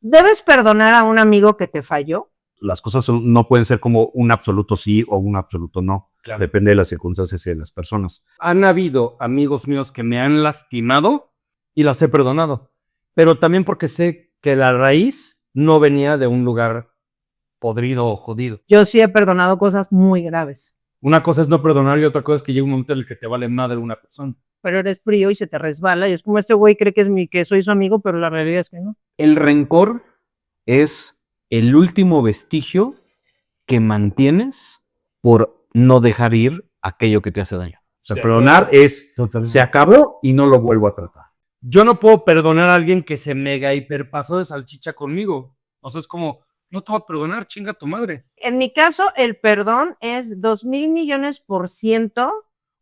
¿Debes perdonar a un amigo que te falló? Las cosas no pueden ser como un absoluto sí o un absoluto no. Claro. Depende de las circunstancias y de las personas. Han habido amigos míos que me han lastimado y las he perdonado. Pero también porque sé que la raíz no venía de un lugar podrido o jodido. Yo sí he perdonado cosas muy graves. Una cosa es no perdonar y otra cosa es que llega un momento en el que te vale madre una persona. Pero eres frío y se te resbala y es como este güey cree que soy su amigo, pero la realidad es que no. El rencor es el último vestigio que mantienes por no dejar ir aquello que te hace daño. O sea, perdonar es, se acabó y no lo vuelvo a tratar. Yo no puedo perdonar a alguien que se mega hiperpasó de salchicha conmigo. O sea, es como, no te voy a perdonar, chinga tu madre. En mi caso, el perdón es 2,000,000,000%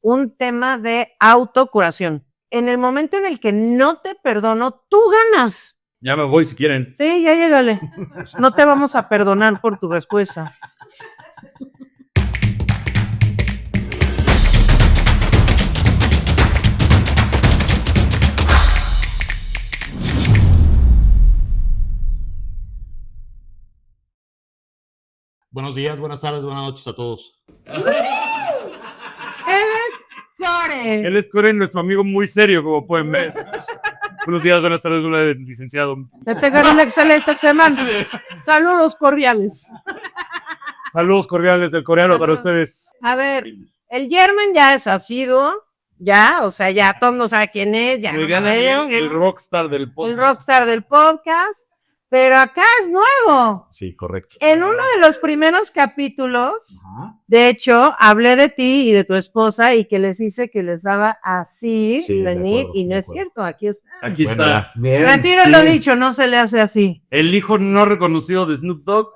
un tema de autocuración. En el momento en el que no te perdono, tú ganas. Ya me voy si quieren. Sí, ya llégale. No te vamos a perdonar por tu respuesta. Buenos días, buenas tardes, buenas noches a todos. Él es Core, nuestro amigo muy serio, como pueden ver. Buenos días, buenas tardes, licenciado. Que tengan una excelente semana. Saludos cordiales. Saludos cordiales del coreano para ustedes. A ver, el German ya es asiduo, ya, o sea, ya todo el mundo sabe quién es, ya. El rockstar del podcast. El rockstar del podcast, pero acá es nuevo. Sí, correcto. En uno de los primeros capítulos, de hecho, hablé de ti y de tu esposa y que les hice que les daba así venir y no es cierto, aquí está. Aquí está. Retiro lo dicho, no se le hace así. El hijo no reconocido de Snoop Dogg.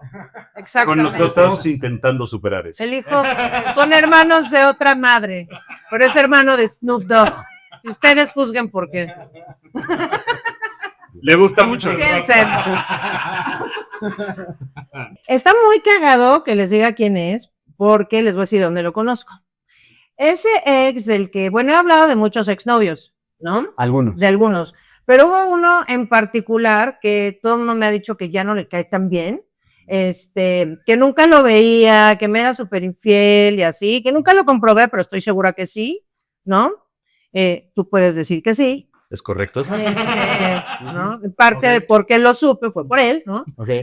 Exactamente. Con nosotros. Estamos intentando superar eso. El hijo, son hermanos de otra madre, pero es hermano de Snoop Dogg. Y ustedes juzguen por qué. Le gusta mucho. Está muy cagado que les diga quién es, porque les voy a decir dónde lo conozco. Ese ex del que, bueno, he hablado de muchos exnovios, ¿no? Algunos. De algunos. Pero hubo uno en particular que todo el mundo me ha dicho que ya no le cae tan bien, que nunca lo veía, que me era súper infiel y así, que nunca lo comprobé, pero estoy segura que sí, ¿no? Tú puedes decir que sí. ¿Es correcto eso? ¿No? Parte de por qué lo supe fue por él, ¿no? Okay.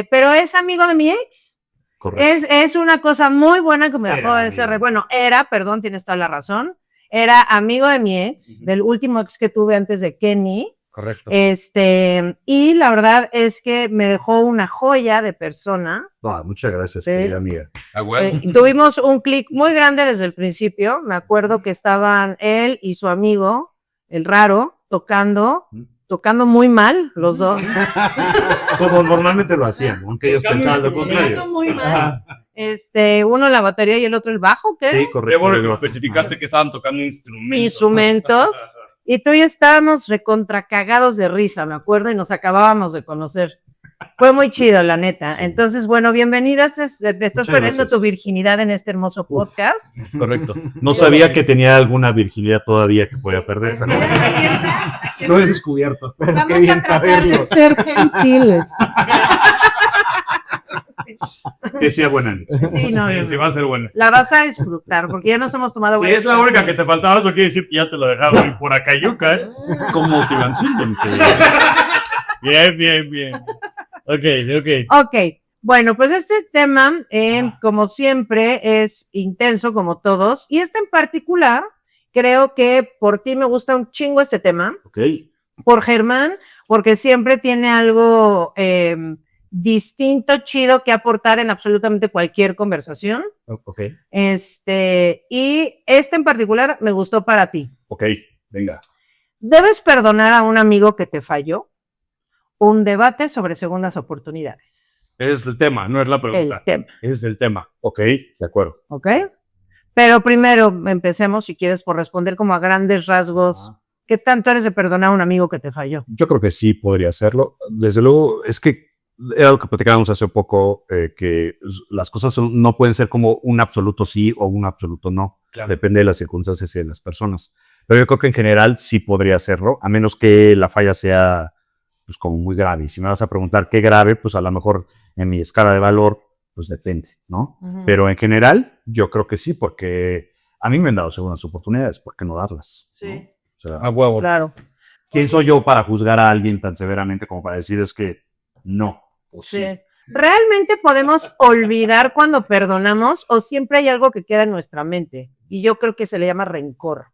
Pero es amigo de mi ex. Correcto. Es una cosa muy buena que me dejó de ser. Bueno, perdón, tienes toda la razón. Era amigo de mi ex, del último ex que tuve antes de Kenny. Correcto. Y la verdad es que me dejó una joya de persona. Muchas gracias, querida amiga. Tuvimos un clic muy grande desde el principio. Me acuerdo que estaban él y su amigo, el raro, tocando muy mal, los dos. Como normalmente lo hacían, aunque ellos pensaban lo contrario. Tocando muy mal. Uno la batería y el otro el bajo, ¿qué? Sí, correcto. Qué bueno que especificaste que estaban tocando instrumentos. Y tú y yo estábamos recontracagados de risa, me acuerdo, y nos acabábamos de conocer. Fue muy chido, la neta. Sí. Entonces, bueno, bienvenida. Estás perdiendo tu virginidad en este hermoso podcast. Correcto. No sabía que tenía alguna virginidad todavía que podía perder. Lo he descubierto. Vamos qué bien saberlo. Ser gentiles. Que sea buena noche. Sí, no, sí, va a ser buena. La vas a disfrutar, porque ya nos hemos tomado. Sí, es la única que te faltaba. Eso quiere decir que ya te lo dejaron por acá, yuca, ¿eh? Como Tibancilden. Bien. Ok. Bueno, pues este tema, como siempre, es intenso como todos. Y este en particular, creo que por ti me gusta un chingo este tema. Ok. Por Germán, porque siempre tiene algo distinto, chido que aportar en absolutamente cualquier conversación. Ok. Y en particular me gustó para ti. Ok, venga. ¿Debes perdonar a un amigo que te falló? Un debate sobre segundas oportunidades. Es el tema, no es la pregunta. El tema. Es el tema. Ok, de acuerdo. Ok. Pero primero empecemos, si quieres, por responder como a grandes rasgos. ¿Qué tanto eres de perdonar a un amigo que te falló? Yo creo que sí podría hacerlo. Desde luego, es que era lo que platicábamos hace poco, que las cosas no pueden ser como un absoluto sí o un absoluto no. Claro. Depende de las circunstancias y de las personas. Pero yo creo que en general sí podría hacerlo, a menos que la falla sea pues como muy grave. Y si me vas a preguntar qué grave, pues a lo mejor en mi escala de valor, pues depende, ¿no? Pero en general, yo creo que sí, porque a mí me han dado segundas oportunidades, ¿por qué no darlas? Sí. ¿no? O sea, A huevo. Claro. ¿quién soy yo para juzgar a alguien tan severamente como para decir es que no? O sí. Sí. ¿Realmente podemos olvidar cuando perdonamos o siempre hay algo que queda en nuestra mente? Y yo creo que se le llama rencor.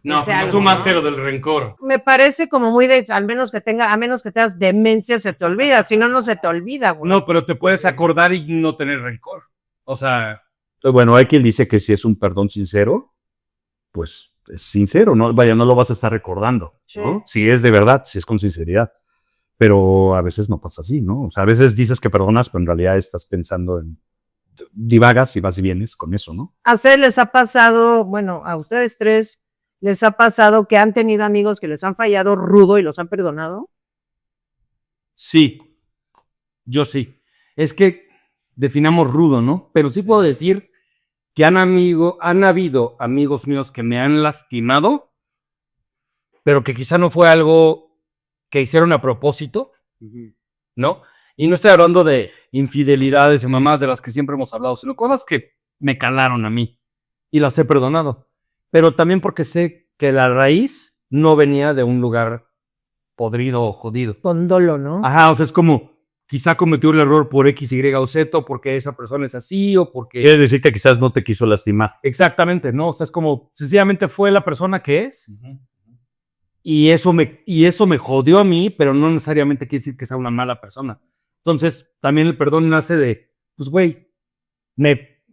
No, Ese no algo, sumaste ¿no? lo del rencor. Me parece como muy de, a menos que tengas demencia, se te olvida. Si no, no se te olvida, güey. No, pero te puedes acordar y no tener rencor. O sea, Bueno, hay quien dice que si es un perdón sincero, pues es sincero, ¿no? Vaya, no lo vas a estar recordando, ¿no? Si es de verdad, si es con sinceridad. Pero a veces no pasa así, ¿no? O sea, a veces dices que perdonas, pero en realidad estás pensando en... divagas y vas y vienes con eso, ¿no? ¿A ustedes les ha pasado, bueno, a ustedes tres, les ha pasado que han tenido amigos que les han fallado rudo y los han perdonado? sí. Yo sí. Es que definamos rudo, ¿no? Pero sí puedo decir que han habido amigos míos que me han lastimado, pero que quizá no fue algo que hicieron a propósito, ¿no? Y no estoy hablando de infidelidades y mamás de las que siempre hemos hablado, sino cosas que me calaron a mí y las he perdonado. Pero también porque sé que la raíz no venía de un lugar podrido o jodido. Con dolo, ¿no? Ajá, o sea, es como quizá cometió el error por X, Y o Z, o porque esa persona es así, o porque... Quieres decir que quizás no te quiso lastimar. Exactamente, ¿no? O sea, es como, sencillamente fue la persona que es, y eso me jodió a mí, pero no necesariamente quiere decir que sea una mala persona. Entonces, también el perdón nace de, pues, güey,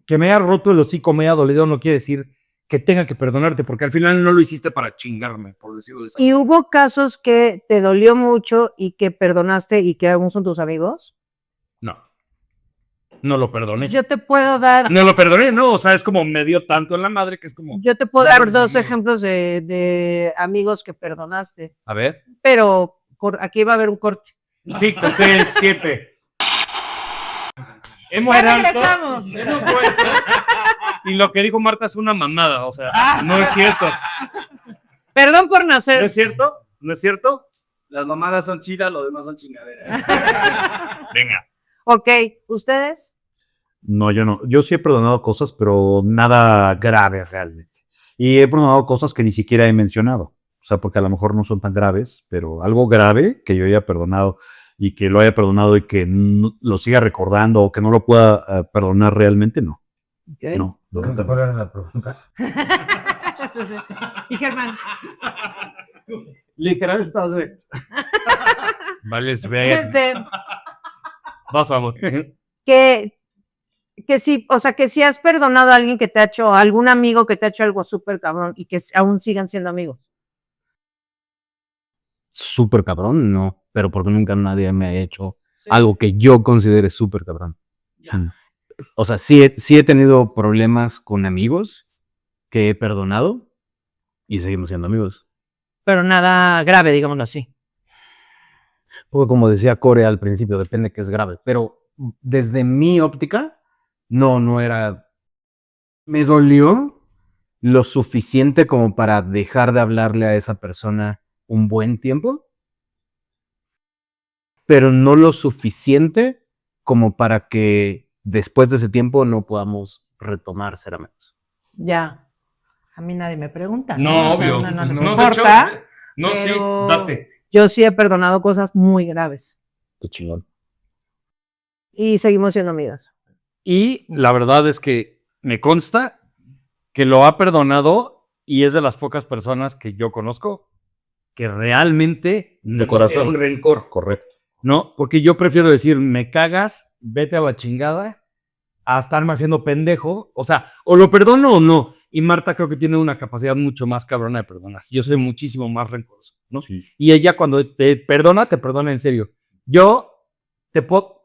que me haya roto el hocico, me haya dolido, no quiere decir que tenga que perdonarte, porque al final no lo hiciste para chingarme, por decirlo de esa ¿Y hubo casos que te dolió mucho y que perdonaste y que aún son tus amigos? No lo perdoné. Yo te puedo dar, No lo perdoné, no, o sea, es como me dio tanto en la madre que es como... yo te puedo dar Claro, dos sí. ejemplos de amigos que perdonaste, A ver. pero aquí va a haber un corte. 5, 6, 7. Hemos Ya vuelto, regresamos. hemos vuelto. Y lo que dijo Marta es una mamada, o sea, no es cierto. Perdón por ¿No nacer. es cierto? ¿No es cierto? Las mamadas son chidas, lo demás son chingaderas. Venga. Ok, ¿ustedes? No, yo no. Yo sí he perdonado cosas, pero nada grave realmente. Y he perdonado cosas que ni siquiera he mencionado. O sea, porque a lo mejor no son tan graves, pero algo grave que yo haya perdonado y que lo haya perdonado y que lo siga recordando o que no lo pueda perdonar realmente, no. No. ¿Cuál era la pregunta? Y Germán. Literal estás de... Vale, ves. Vas, amor. Que sí, o sea, que si has perdonado a alguien que te ha hecho, a algún amigo que te ha hecho algo súper cabrón y que aún sigan siendo amigos. Súper cabrón, no. Pero porque nunca nadie me ha hecho algo que yo considere súper cabrón. O sea, sí he tenido problemas con amigos que he perdonado y seguimos siendo amigos. Pero nada grave, digámoslo así. Porque como decía Core al principio, depende que es grave. Pero desde mi óptica, no era... Me dolió lo suficiente como para dejar de hablarle a esa persona un buen tiempo, pero no lo suficiente como para que después de ese tiempo no podamos retomar ser amigos. Ya. A mí nadie me pregunta. No, O sea, obvio. no les No, de importa. hecho, no, sí, pero date. Yo sí he perdonado cosas muy graves. Qué chingón. Y seguimos siendo amigas. Y la verdad es que me consta que lo ha perdonado y es de las pocas personas que yo conozco que realmente De corazón. tiene un rencor, Correcto. ¿no? Porque yo prefiero decir, me cagas, vete a la chingada, a estarme haciendo pendejo. O sea, o lo perdono o no. Y Marta creo que tiene una capacidad mucho más cabrona de perdonar. Yo soy muchísimo más rencoroso, ¿no? Sí. Y ella cuando te perdona en serio. Yo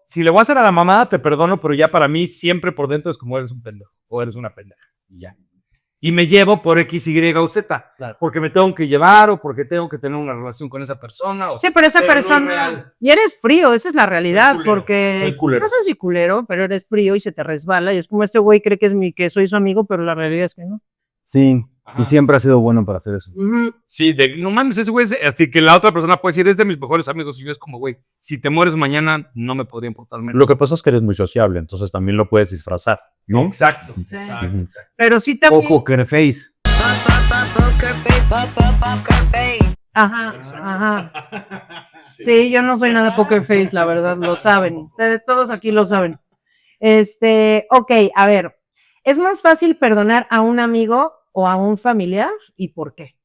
si le voy a hacer a la mamada, te perdono, pero ya para mí siempre por dentro es como eres un pendejo o eres una pendeja. Y ya. Y me llevo por X, Y o Z. Claro. Porque me tengo que llevar o porque tengo que tener una relación con esa persona. O Sí, pero esa Pero no es persona. real. Y eres frío, esa es la realidad. Soy culero, Porque. soy culero. No sé si culero, pero eres frío y se te resbala. Y es como este güey cree que soy su amigo, pero la realidad es que no. Sí, Y siempre ha sido bueno para hacer eso. Ujú. Sí, no mames, ese güey, así que la otra persona puede decir, es de mis mejores amigos. Y yo es como, güey, si te mueres mañana, no me podría importar menos. Lo que pasa es que eres muy sociable, entonces también lo puedes disfrazar, ¿no? Exacto. Sí. Exacto. Pero sí también. Poker face. Ajá, ajá. Sí, yo no soy nada poker face, la verdad, lo saben. Ustedes todos aquí lo saben. Ok, a ver. ¿Es más fácil perdonar a un amigo o a un familiar? ¿Y por qué?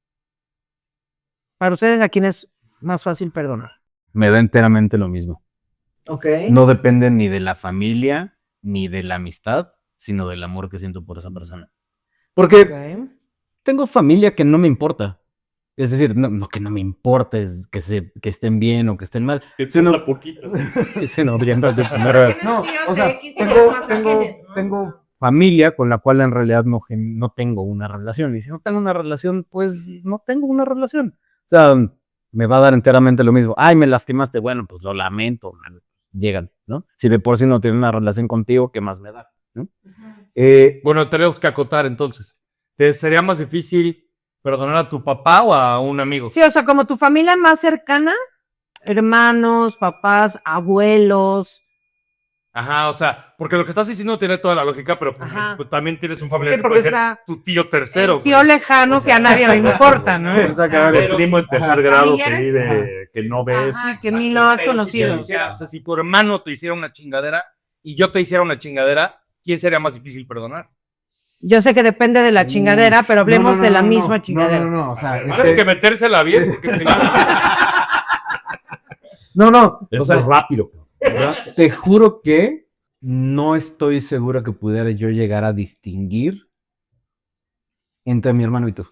Para ustedes, ¿a quién es más fácil perdonar? Me da enteramente lo mismo. Ok. No depende ni de la familia ni de la amistad, sino del amor que siento por esa persona. Porque Ok. tengo familia que no me importa. Es decir, no que no me importe que estén bien o que estén mal. Sino, poquito. sí, no, bien, no, o sea, tengo familia con la cual en realidad no tengo una relación. Y si no tengo una relación, pues no tengo una relación. O sea, me va a dar enteramente lo mismo. Ay, me lastimaste. Bueno, pues lo lamento. Llegan, ¿no? Si de por sí no tiene una relación contigo, ¿qué más me da? ¿No? Bueno, tenemos que acotar entonces. ¿Te sería más difícil perdonar a tu papá o a un amigo? Sí, o sea, como tu familia más cercana, hermanos, papás, abuelos. Ajá, o sea, porque lo que estás diciendo tiene toda la lógica, pero Ajá. pues, también tienes un familiar Sí, que porque puede ser está tu tío tercero. el tío güey. lejano que a nadie le importa, ¿no? El Pero primo en sí, tercer grado que familiares. vive, que no ves. Ajá, que ni lo has Pero si conocido. te hiciera- o sea, si tu hermano te hiciera una chingadera y yo te hiciera una chingadera, ¿quién sería más difícil perdonar? Yo sé que depende de la chingadera, pero hablemos de la misma chingadera. No, o sea, Tienen que metérsela bien, porque si no. no. Es O sea, más rápido. te juro que no estoy seguro que pudiera yo llegar a distinguir entre mi hermano y tú.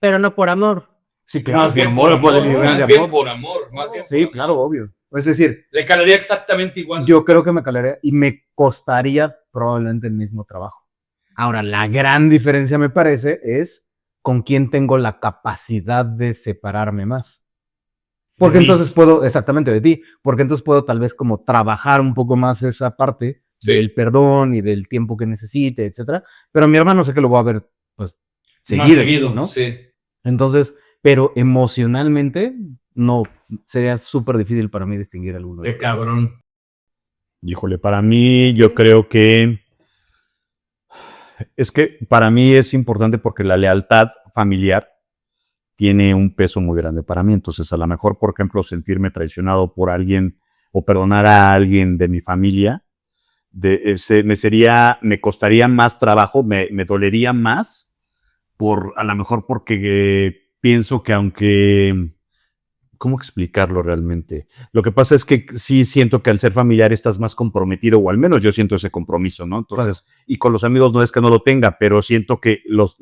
Pero no por amor. Sí, Más bien por amor, más bien por amor, más bien Sí, por amor. claro, obvio. Es decir, Le calaría exactamente igual. yo creo que me calaría y me costaría probablemente el mismo trabajo. Ahora, la gran diferencia me parece es con quién tengo la capacidad de separarme más. Porque mí. entonces puedo, exactamente de ti, porque entonces puedo tal vez como trabajar un poco más esa parte Sí. del perdón y del tiempo que necesite, etcétera. Pero a mi hermano sé que lo voy a ver, pues, Más seguido, ¿no? Sí. Entonces, pero emocionalmente, no, sería súper difícil para mí distinguir alguno. Qué cabrón. Híjole, para mí yo creo que es que para mí es importante porque la lealtad familiar tiene un peso muy grande para mí. Entonces, a lo mejor, por ejemplo, sentirme traicionado por alguien o perdonar a alguien de mi familia, me costaría más trabajo, me dolería más, a lo mejor porque pienso que aunque, ¿cómo explicarlo realmente? Lo que pasa es que sí siento que al ser familiar estás más comprometido, o al menos yo siento ese compromiso, ¿no? Entonces, y con los amigos no es que no lo tenga, pero siento que los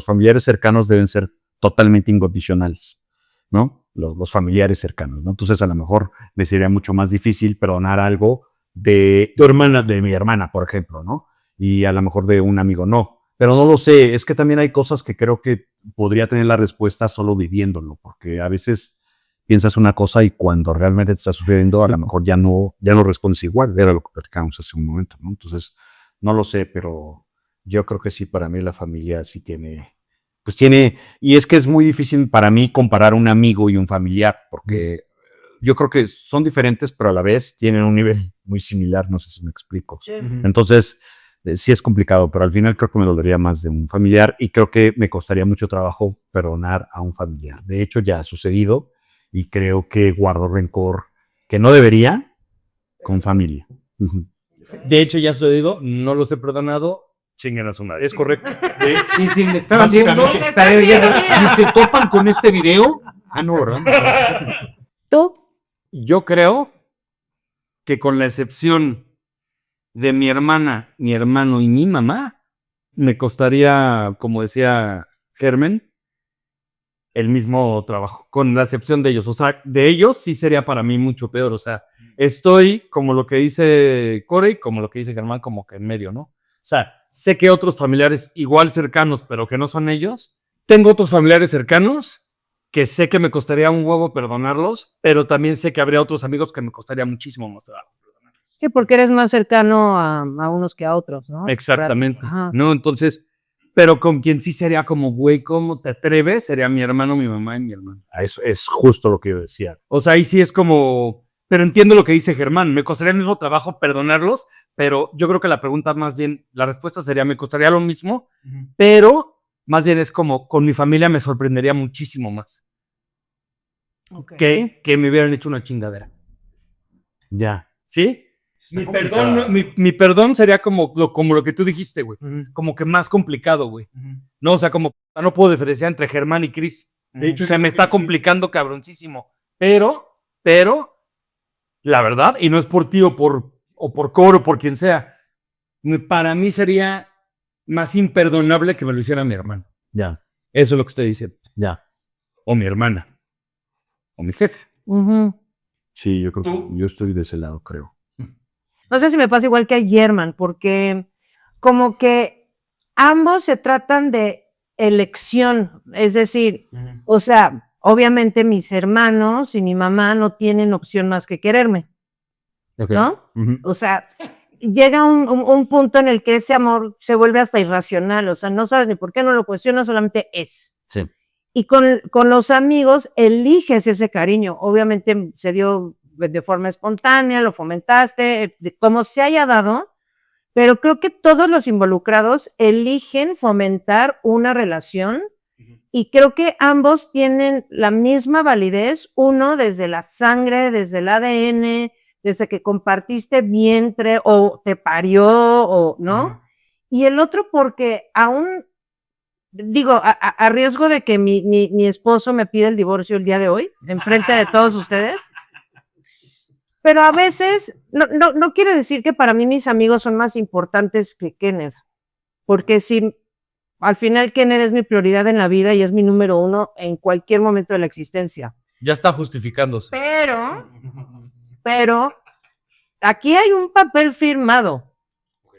familiares cercanos deben ser totalmente incondicionales, ¿no? Los familiares cercanos, ¿no? Entonces, a lo mejor me sería mucho más difícil perdonar algo de tu hermana, de mi hermana, por ejemplo, ¿no? Y a lo mejor de un amigo no. Pero no lo sé, es que también hay cosas que creo que podría tener la respuesta solo viviéndolo, porque a veces piensas una cosa y cuando realmente te está sucediendo, a lo mejor ya no respondes igual. Era lo que platicábamos hace un momento, ¿no? Entonces, no lo sé, pero yo creo que sí, para mí la familia sí tiene, y es que es muy difícil para mí comparar un amigo y un familiar, porque yo creo que son diferentes, pero a la vez tienen un nivel muy similar, no sé si me explico. Entonces, sí es complicado, pero al final creo que me dolería más de un familiar y creo que me costaría mucho trabajo perdonar a un familiar. De hecho, ya ha sucedido y creo que guardo rencor que no debería con familia. Ujú. De hecho, ya sucedido, no los he perdonado. Chinguen a su madre. Es correcto. Sí, me estaba haciendo. Si se topan con este video. Ah, no, ¿verdad? ¿Tú? Yo creo que con la excepción de mi hermana, mi hermano y mi mamá, me costaría, como decía Germen, el mismo trabajo, con la excepción de ellos. O sea, de ellos sí sería para mí mucho peor. O sea, estoy como lo que dice Corey, como lo que dice Germán, como que en medio, ¿no? O sea, sé que otros familiares igual cercanos, pero que no son ellos. Tengo otros familiares cercanos que sé que me costaría un huevo perdonarlos, pero también sé que habría otros amigos que me costaría muchísimo más trabajo. Sí, porque eres más cercano a unos que a otros, ¿no? Exactamente. Ajá. ¿No? Entonces, pero con quien sí sería como, güey, ¿cómo te atreves? Sería mi hermano, mi mamá y mi hermano. Eso es justo lo que yo decía. O sea, ahí sí es como, pero entiendo lo que dice Germán, me costaría el mismo trabajo perdonarlos, pero yo creo que la pregunta más bien, la respuesta sería, me costaría lo mismo, pero más bien es como, con mi familia me sorprendería muchísimo más que me hubieran hecho una chingadera. Ya. ¿Sí? Mi perdón sería como lo que tú dijiste, güey. Como que más complicado, güey. No, o sea, como no puedo diferenciar entre Germán y Chris. De hecho, se me está complicando cabroncísimo. Pero, la verdad, y no es por ti o por Coro o por quien sea, para mí sería más imperdonable que me lo hiciera mi hermano. Ya. Eso es lo que estoy diciendo. Ya. O mi hermana. O mi jefe. Sí, yo creo ¿Tú? que yo estoy de ese lado, creo. No sé si me pasa igual que a German, porque como que ambos se tratan de elección, es decir, o sea, obviamente mis hermanos y mi mamá no tienen opción más que quererme, Ok. ¿no? Ujú. O sea, llega un punto en el que ese amor se vuelve hasta irracional, o sea, no sabes ni por qué, no lo cuestionas, solamente es. Sí. Y con los amigos eliges ese cariño, obviamente se dio de forma espontánea, lo fomentaste, como se haya dado, pero creo que todos los involucrados eligen fomentar una relación y creo que ambos tienen la misma validez, uno desde la sangre, desde el ADN, desde que compartiste vientre o te parió o no, y el otro porque aún, digo, a riesgo de que mi esposo me pida el divorcio el día de hoy, enfrente de todos ustedes, pero a veces no quiere decir que para mí mis amigos son más importantes que Kenneth, porque si al final Kenneth es mi prioridad en la vida y es mi número uno en cualquier momento de la existencia. Ya está justificándose. Pero aquí hay un papel firmado,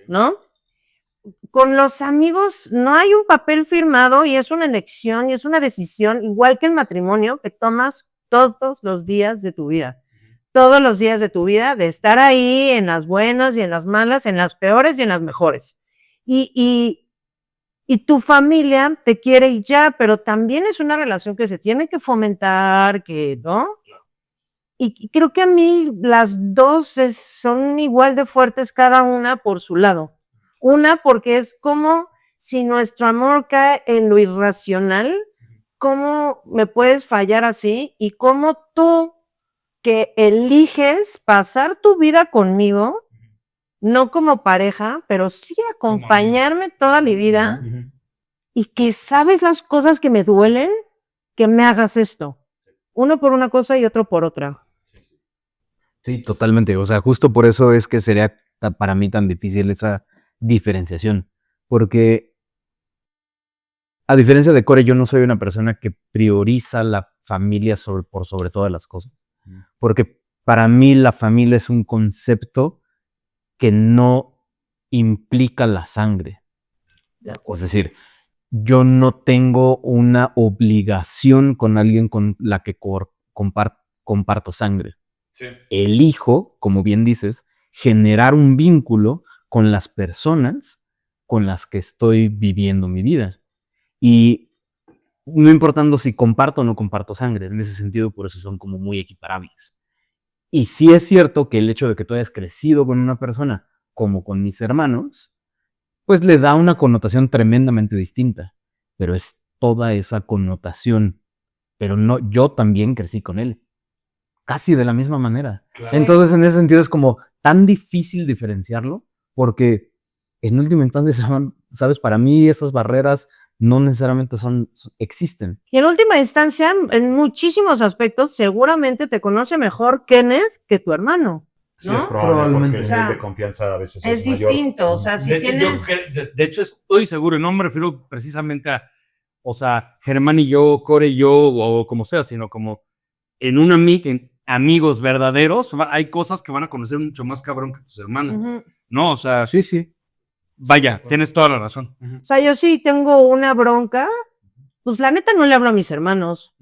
¿no? Con los amigos no hay un papel firmado y es una elección y es una decisión, igual que el matrimonio, que tomas todos los días de tu vida. Todos los días de tu vida, de estar ahí en las buenas y en las malas, en las peores y en las mejores. Y tu familia te quiere y ya, pero también es una relación que se tiene que fomentar, que, ¿no? Y creo que a mí las dos son igual de fuertes cada una por su lado. Una porque es como si nuestro amor cae en lo irracional, ¿cómo me puedes fallar así? Y cómo tú que eliges pasar tu vida conmigo, no como pareja, pero sí acompañarme toda mi vida y que sabes las cosas que me duelen, que me hagas esto. Uno por una cosa y otro por otra. Sí, totalmente. O sea, justo por eso es que sería para mí tan difícil esa diferenciación. Porque, a diferencia de Core, yo no soy una persona que prioriza la familia por sobre todas las cosas. Porque para mí la familia es un concepto que no implica la sangre. Es decir, yo no tengo una obligación con alguien con la que comparto sangre. Sí. Elijo, como bien dices, generar un vínculo con las personas con las que estoy viviendo mi vida. Y no importando si comparto o no comparto sangre, en ese sentido, por eso son como muy equiparables. Y sí es cierto que el hecho de que tú hayas crecido con una persona como con mis hermanos, pues le da una connotación tremendamente distinta, pero es toda esa connotación. Pero no, yo también crecí con él, casi de la misma manera. Claro. Entonces, en ese sentido es como tan difícil diferenciarlo, porque en última instancia, sabes, para mí esas barreras no necesariamente existen. Y en última instancia, en muchísimos aspectos, seguramente te conoce mejor Kenneth que tu hermano. Sí, ¿no? es probable Probablemente. porque el nivel de confianza a veces Es es mayor. distinto, o sea, si De hecho, tienes... de hecho, estoy seguro, y no me refiero precisamente a, o sea, Germán y yo, Core y yo, o como sea, sino como en en amigos verdaderos, hay cosas que van a conocer mucho más cabrón que tus hermanos. Ujú. No, o sea, Sí. vaya, tienes toda la razón. O sea, yo sí tengo una bronca, pues la neta no le hablo a mis hermanos.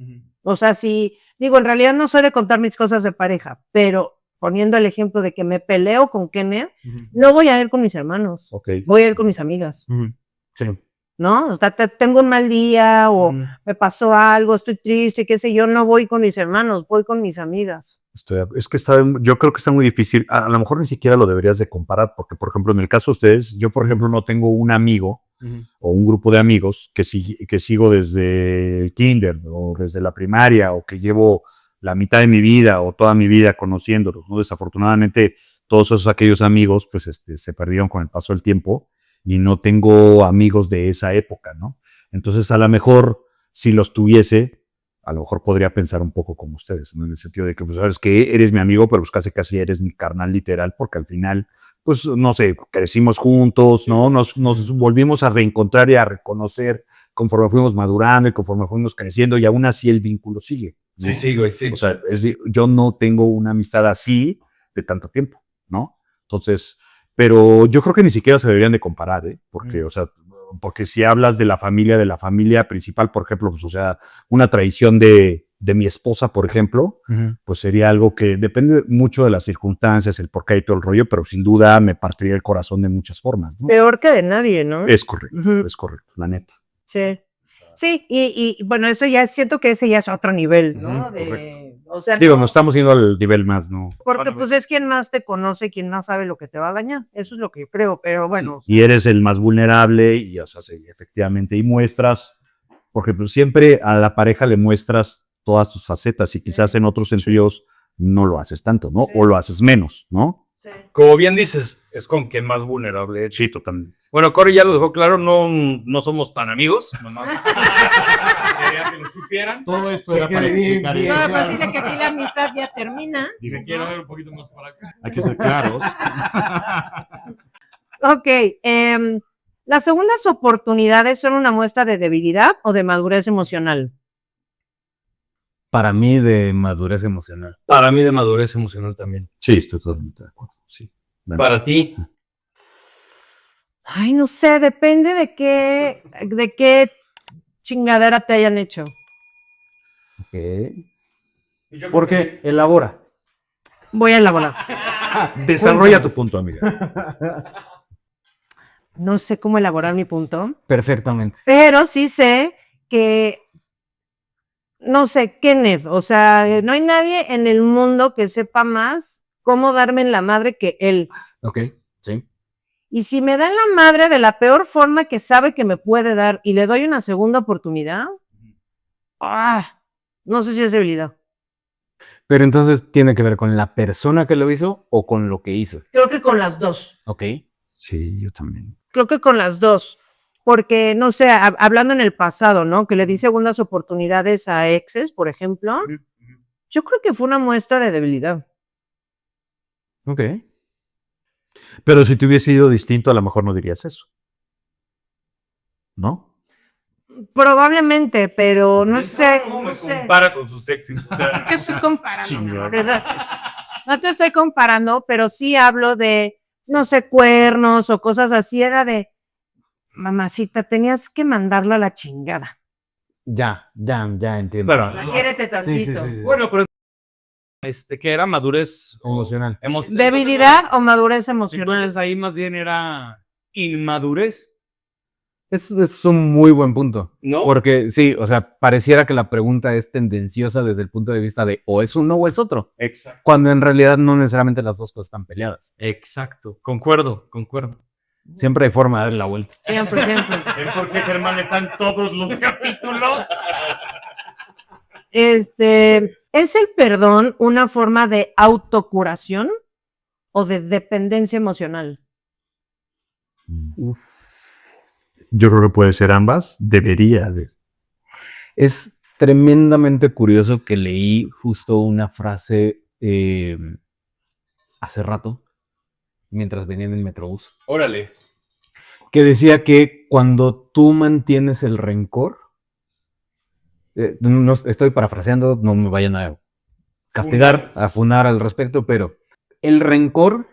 O sea, sí, digo, en realidad no soy de contar mis cosas de pareja, pero poniendo el ejemplo de que me peleo con Kenneth, no voy a ir con mis hermanos, Ok. voy a ir con mis amigas. Sí. ¿no? O sea, tengo un mal día o me pasó algo, estoy triste, qué sé yo, no voy con mis hermanos, voy con mis amigas. Es que yo creo que está muy difícil. A lo mejor ni siquiera lo deberías de comparar, porque, por ejemplo, en el caso de ustedes, yo, por ejemplo, no tengo un amigo o un grupo de amigos que sigo desde el kinder o desde la primaria o que llevo la mitad de mi vida o toda mi vida conociéndolos, ¿no? Desafortunadamente, todos aquellos amigos, pues, se perdieron con el paso del tiempo y no tengo amigos de esa época, ¿no? Entonces, a lo mejor, si los tuviese, a lo mejor podría pensar un poco como ustedes, ¿no? En el sentido de que, pues, sabes que eres mi amigo, pero pues casi eres mi carnal literal, porque al final, pues, no sé, crecimos juntos, ¿no? Nos volvimos a reencontrar y a reconocer conforme fuimos madurando y conforme fuimos creciendo, y aún así el vínculo sigue, ¿no? Sí, güey, sí. O sea, yo no tengo una amistad así de tanto tiempo, ¿no? Entonces, pero yo creo que ni siquiera se deberían de comparar, ¿eh? Porque, o sea, porque si hablas de la familia principal, por ejemplo, pues, o sea, una tradición de mi esposa, por ejemplo, pues sería algo que depende mucho de las circunstancias, el porqué y todo el rollo, pero sin duda me partiría el corazón de muchas formas, ¿no? Peor que de nadie, ¿no? Es correcto, Ujú. es correcto, la neta. Sí. Sí, y bueno, eso ya siento que ese ya es otro nivel, ¿no? correcto. O sea, Digo, no estamos yendo al nivel más, ¿no? porque pues es quien más te conoce, quien más sabe lo que te va a dañar. Eso es lo que yo creo, pero bueno. Y eres el más vulnerable y, o sea, sí, efectivamente, y muestras, por ejemplo, siempre a la pareja le muestras todas tus facetas y quizás en otros sentidos no lo haces tanto, ¿no? O lo haces menos, ¿no? Sí. Como bien dices, es con quien más vulnerable eres. Sí, totalmente. Bueno, Cory ya lo dejó claro, no somos tan amigos. Nomás quería que lo supieran. Todo esto era para explicar No, eso. pues dile que aquí la amistad ya termina. Digo, Me quiero ver un poquito más para acá. hay que ser claros. Ok, las segundas oportunidades son una muestra de debilidad o de madurez emocional. Para mí, de madurez emocional. Para mí de madurez emocional también. Sí, estoy totalmente de acuerdo. Sí. Para ti. Ay, no sé, depende de qué chingadera te hayan hecho. Ok. ¿Por qué? Elabora. Voy a elaborar. Desarrolla tu punto, amiga. No sé cómo elaborar mi punto, Perfectamente. pero sí sé que, no sé, Kenneth, o sea, no hay nadie en el mundo que sepa más cómo darme en la madre que él. Ok, sí. Y si me da en la madre de la peor forma que sabe que me puede dar y le doy una segunda oportunidad, no sé si es debilidad. Pero entonces, ¿tiene que ver con la persona que lo hizo o con lo que hizo? Creo que con las dos. Ok. Sí, yo también. Creo que con las dos. Porque, no sé, hablando en el pasado, ¿no? Que le di segundas oportunidades a exes, por ejemplo. Yo creo que fue una muestra de debilidad. Ok. Pero si te hubiese ido distinto, a lo mejor no dirías eso. ¿No? Probablemente, pero no sé. ¿Cómo No me sé. compara con sus exes? O sea, No te estoy comparando, la verdad. No te estoy comparando, pero sí hablo de, no sé, cuernos o cosas así. Era de, mamacita, tenías que mandarla a la chingada. Ya entiendo. bueno, Quiérete Sí, sí, tantito. sí, sí. bueno, pero ¿qué era? Madurez Emocional. Debilidad o madurez emocional. Entonces ahí más bien era inmadurez, Es un muy buen punto. ¿no? Porque sí, o sea, pareciera que la pregunta es tendenciosa desde el punto de vista de o es uno o es otro. Exacto. Cuando en realidad no necesariamente las dos cosas están peleadas. Exacto. Concuerdo. Siempre hay forma de darle la vuelta. Siempre, siempre. ¿Es porque Germán está en todos los capítulos? ¿Es el perdón una forma de autocuración o de dependencia emocional? Yo creo que puede ser ambas. Debería de. Es tremendamente curioso que leí justo una frase hace rato, mientras venía en el Metrobús, Órale. que decía que cuando tú mantienes el rencor, no estoy parafraseando, no me vayan a castigar, a funar al respecto, pero el rencor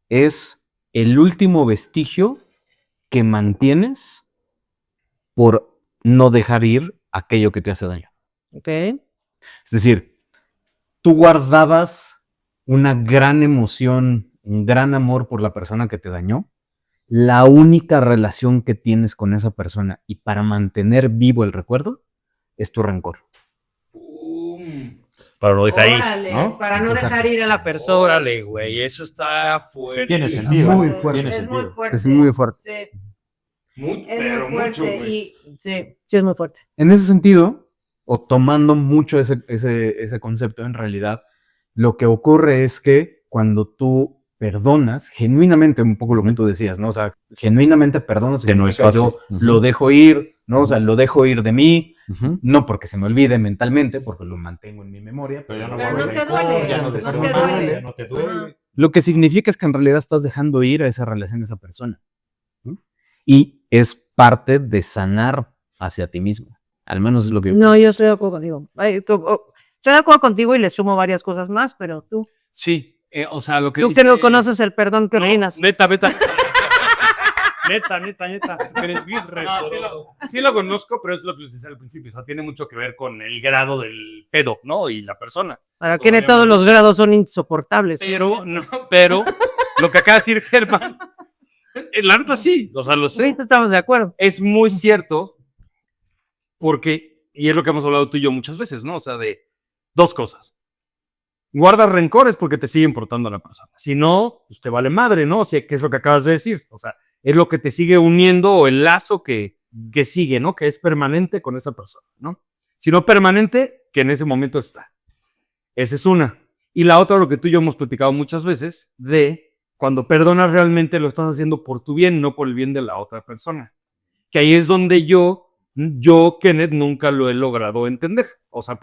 es el último vestigio que mantienes por no dejar ir aquello que te hace daño. Ok. Es decir, tú guardabas una gran emoción, un gran amor por la persona que te dañó la única relación que tienes con esa persona y para mantener vivo el recuerdo es tu rencor. Para no dejar ir, Órale, ¿no? para no Exacto. dejar ir a la persona. Órale, güey, eso está fuerte. Tiene sentido. muy fuerte. Tiene Es muy sentido. fuerte. Es muy fuerte. Sí, Muy, es pero muy mucho, fuerte. güey. Y sí es muy fuerte. En ese sentido, o tomando mucho ese concepto, en realidad, lo que ocurre es que cuando tú perdonas, genuinamente, un poco lo que tú decías, ¿no? O sea, genuinamente perdonas, Que no es significa fácil. yo lo dejo ir, ¿no? O sea, lo dejo ir de mí, Ujú. no porque se me olvide mentalmente, porque lo mantengo en mi memoria. Pero ya no Pero guardas no te rencor, duele, ya no no te te duele, duele. ya no te duele. Lo que significa es que en realidad estás dejando ir a esa relación, a esa persona. ¿No? Y es parte de sanar hacia ti mismo. Al menos es lo que... No, yo estoy de acuerdo contigo. Estoy de acuerdo contigo y le sumo varias cosas más, pero Sí, o sea, lo que tú que no conoces el perdón que reinas. Neta. Neta. Tú eres bien rencoroso. Sí lo conozco, pero es lo que les decía al principio. O sea, tiene mucho que ver con el grado del pedo, ¿no? Y la persona. Para que todos los grados son insoportables. Pero lo que acaba de decir Germán, la neta sí, o sea, lo sé. Sí, estamos de acuerdo. Es muy cierto porque, y es lo que hemos hablado tú y yo muchas veces, ¿no? O sea, de dos cosas. Guardas rencores porque te sigue importando a la persona. Si no, pues te vale madre, ¿no? O sea, ¿qué es lo que acabas de decir? O sea, es lo que te sigue uniendo o el lazo que sigue, ¿no? Que es permanente con esa persona, ¿no? Si no permanente, que en ese momento está. Esa es una. Y la otra, lo que tú y yo hemos platicado muchas veces, de cuando perdonas realmente lo estás haciendo por tu bien, no por el bien de la otra persona. Que ahí es donde yo, Kenneth, nunca lo he logrado entender. O sea,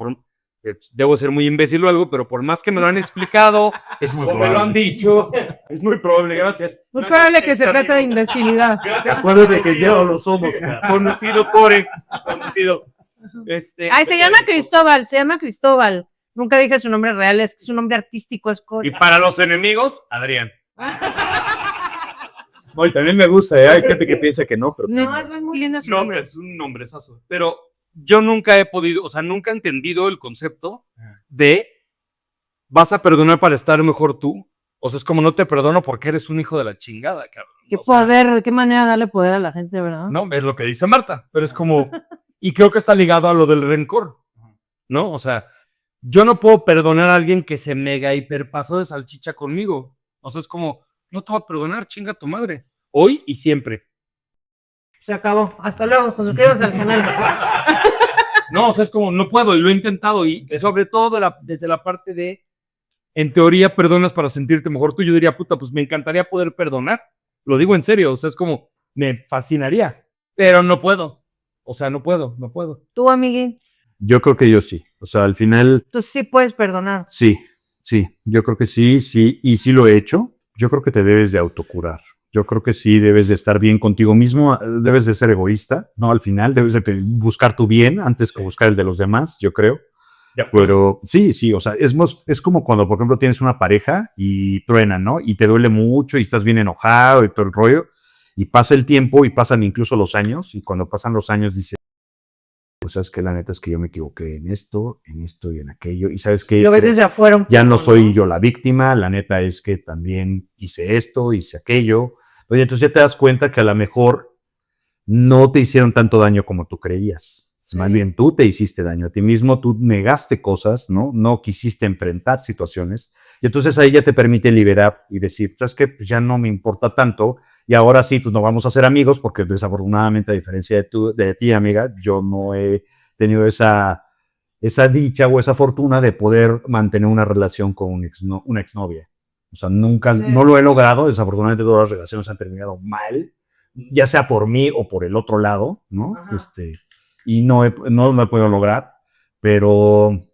debo ser muy imbécil o algo, pero por más que me lo han explicado, muy o me lo probable. han dicho, es muy probable, gracias. Muy probable que se trate de imbecilidad. Gracias. Acuérdate que ya no lo somos. Conocido Core, conocido. Ay, se llama Cristóbal. Nunca dije su nombre real, es su nombre artístico es Y Corey. para los enemigos, Adrián. No, y también me gusta, hay gente que piensa que no, pero... No, es muy lindo su No, nombre. es un nombrezazo. Pero yo nunca he podido, o sea, nunca he entendido el concepto de vas a perdonar para estar mejor tú. O sea, es como no te perdono porque eres un hijo de la chingada, cabrón. Qué O sea, poder, de qué manera darle poder a la gente, ¿verdad? no, es lo que dice Marta, pero es como, y creo que está ligado a lo del rencor, ¿no? O sea, yo no puedo perdonar a alguien que se mega hiperpasó de salchicha conmigo. O sea, es como, no te voy a perdonar, chinga tu madre. Hoy y siempre. Se acabó. Hasta luego, suscríbanse al canal. No, o sea, es como, no puedo, y lo he intentado, y sobre todo desde la parte de, en teoría, perdonas para sentirte mejor tú. Yo diría, puta, pues me encantaría poder perdonar. Lo digo en serio, o sea, es como, me fascinaría, pero no puedo. O sea, no puedo. Tú, amigui, Yo creo que yo sí. O sea, al final, tú sí puedes perdonar. sí. Yo creo que sí, y sí lo he hecho. Yo creo que te debes de autocurar. Yo creo que sí debes de estar bien contigo mismo, debes de ser egoísta, ¿no? Al final debes de buscar tu bien antes que buscar el de los demás, yo creo. Pero sí, o sea, es como cuando, por ejemplo, tienes una pareja y truenan, ¿no? Y te duele mucho y estás bien enojado y todo el rollo, y pasa el tiempo y pasan incluso los años, y cuando pasan los años dices, pues sabes que la neta es que yo me equivoqué en esto y en aquello, y sabes que Lo ves desde afuera un ya poco, no soy yo la víctima, la neta es que también hice esto, hice aquello. Oye, entonces ya te das cuenta que a lo mejor no te hicieron tanto daño como tú creías. Sí. Más bien tú te hiciste daño a ti mismo, tú negaste cosas, ¿no? No quisiste enfrentar situaciones. Y entonces ahí ya te permite liberar y decir, ¿sabes qué? Pues ya no me importa tanto. Y ahora sí, pues no vamos a ser amigos porque desafortunadamente, a diferencia de ti, amiga, yo no he tenido esa dicha o esa fortuna de poder mantener una relación con una exnovia. O sea, nunca, no lo he logrado. Desafortunadamente todas las relaciones han terminado mal, ya sea por mí o por el otro lado, ¿no? Y no lo he podido lograr, pero